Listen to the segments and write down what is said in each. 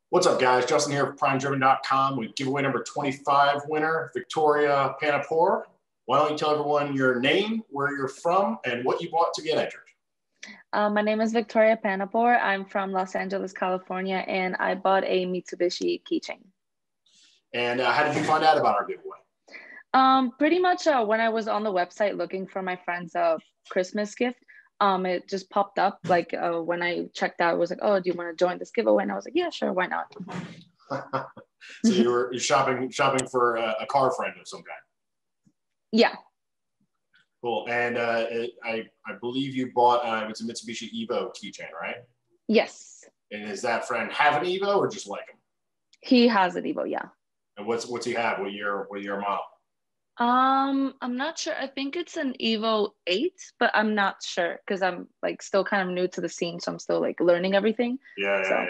What's up, guys? Justin here of PrimeDriven.com with giveaway number 25 winner, Victoria Panahpour. Why don't you tell everyone your name, where you're from, and what you bought to get entered? My name is Victoria Panahpour. I'm from Los Angeles, California, and I bought a Mitsubishi keychain. And how did you find out about our giveaway? Pretty much when I was on the website looking for my friend's Christmas gift, it just popped up. Like when I checked out, it was like, oh, do you want to join this giveaway? And I was like, yeah, sure, why not? So you're shopping for a car friend of some kind. Yeah. Cool. And I believe you bought it's a Mitsubishi Evo keychain, right? Yes. And does that friend have an Evo or just like him? He has an Evo, yeah. And what's he have? What year model? I'm not sure. I think it's an Evo 8, but I'm not sure because I'm like still kind of new to the scene, so I'm still like learning everything. Yeah.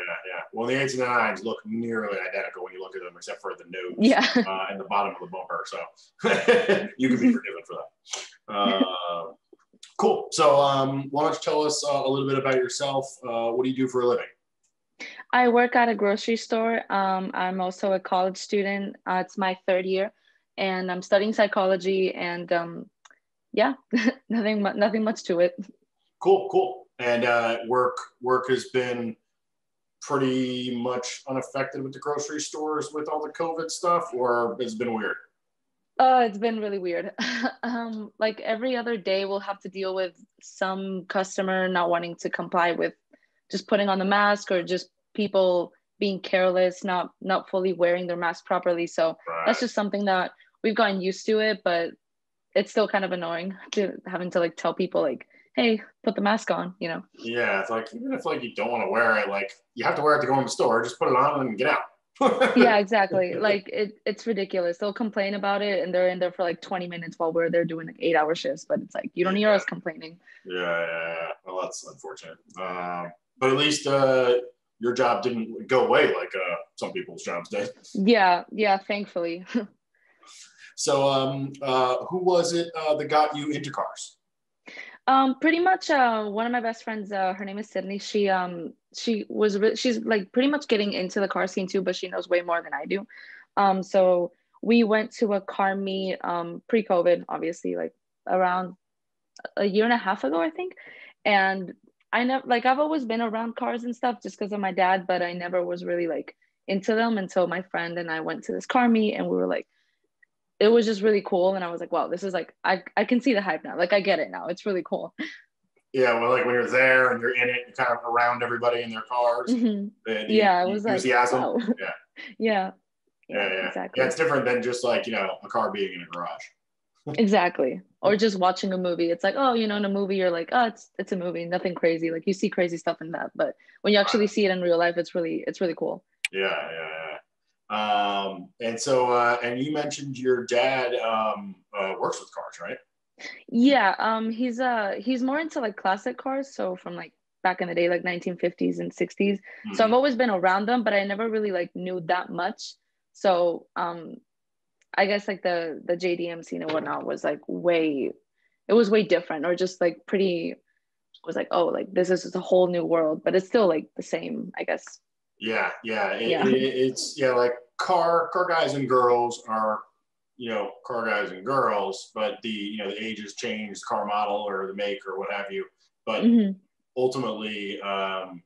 Well, the 8s and the 9s look nearly identical when you look at them, except for the nose and the bottom of the bumper. So you can be forgiven for that. Cool. So why don't you tell us a little bit about yourself? What do you do for a living? I work at a grocery store. I'm also a college student. It's my 3rd year. And I'm studying psychology, and yeah, nothing much to it. Cool. And work has been pretty much unaffected with the grocery stores with all the COVID stuff, or it's been weird? It's been really weird. Like every other day, we'll have to deal with some customer not wanting to comply with just putting on the mask, or just people being careless, not fully wearing their mask properly. So That's just something that we've gotten used to it, but it's still kind of annoying to having to like tell people like, hey, put the mask on, you know? Yeah, it's like, even if like you don't want to wear it, like you have to wear it to go in the store, just put it on and get out. Yeah, exactly. Like it's ridiculous. They'll complain about it and they're in there for like 20 minutes while we're there doing like 8-hour shifts, but it's like, you don't hear us complaining. Yeah. Well, that's unfortunate. But at least your job didn't go away like some people's jobs did. Yeah, thankfully. So who was it that got you into cars? Pretty much one of my best friends, her name is Sydney. She's like pretty much getting into the car scene too, but she knows way more than I do. So we went to a car meet pre-COVID, obviously, like around a year and a half ago, I think. And I've always been around cars and stuff just because of my dad, but I never was really like into them until my friend and I went to this car meet, and we were like, it was just really cool. And I was like, wow, this is like, I can see the hype now. Like, I get it now. It's really cool. Yeah, well, like when you're there and you're in it, you're kind of around everybody in their cars. Mm-hmm. It was enthusiasm. Like, wow. Yeah, exactly. Yeah, it's different than just like, a car being in a garage. Exactly. Or just watching a movie. It's like, oh, in a movie, you're like, oh, it's a movie, nothing crazy. Like you see crazy stuff in that. But when you actually see it in real life, it's really cool. Yeah. And so, and you mentioned your dad works with cars, right? Yeah. He's more into like classic cars. So from like back in the day, like 1950s and 60s. Mm-hmm. So I've always been around them, but I never really like knew that much. So, I guess like the JDM scene and whatnot was like way different, or just like pretty, was like, oh, like this is a whole new world, but it's still like the same, I guess. Yeah. It's like car guys and girls are, car guys and girls, but the ages change, car model or the make or what have you. But ultimately, the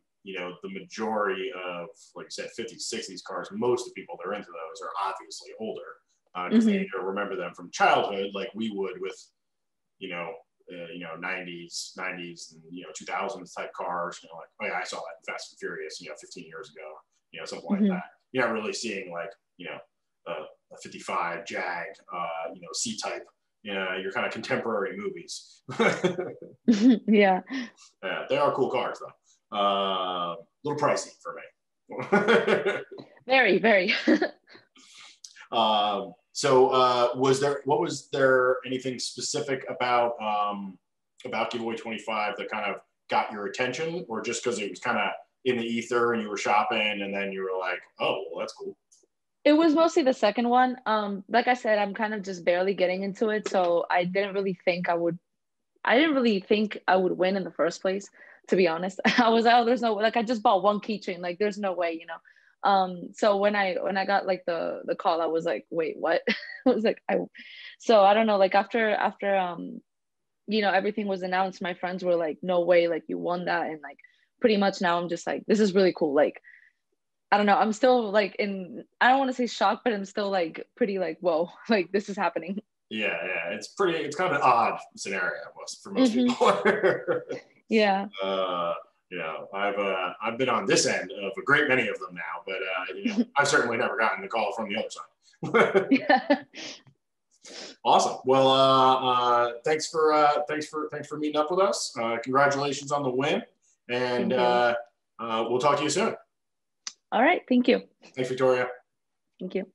majority of, like you said, 50s, 60s cars, most of the people that are into those are obviously older because they remember them from childhood, like we would with, 90s and 2000s type cars. Like, oh yeah, I saw that in Fast and Furious, 15 years ago, something like that. You're not really seeing like, a 55 Jag, C-type. Your kind of contemporary movies. Yeah, they are cool cars though. A little pricey for me. Very, very. So was there anything specific about giveaway 25 that kind of got your attention, or just because it was kind of in the ether and you were shopping and then you were like, oh, well, that's cool? It was mostly the second one. Like I said, I'm kind of just barely getting into it, so I didn't really think I would win in the first place, to be honest. I was, oh, there's no, like, I just bought one keychain, like there's no way, So when I got like the call, I was like, wait, what? I was like, so I don't know, like after you know, everything was announced, my friends were like, no way, like you won that. And like pretty much now I'm just like, this is really cool. Like, I don't know, I'm still like I don't want to say shocked, but I'm still like pretty like, whoa, like this is happening. Yeah, it's kind of an odd scenario for most people. Yeah. You know, I've been on this end of a great many of them now, but you know, I've certainly never gotten the call from the other side. Yeah. Awesome. Well, thanks for meeting up with us. Congratulations on the win, and we'll talk to you soon. All right. Thank you. Thanks, Victoria. Thank you.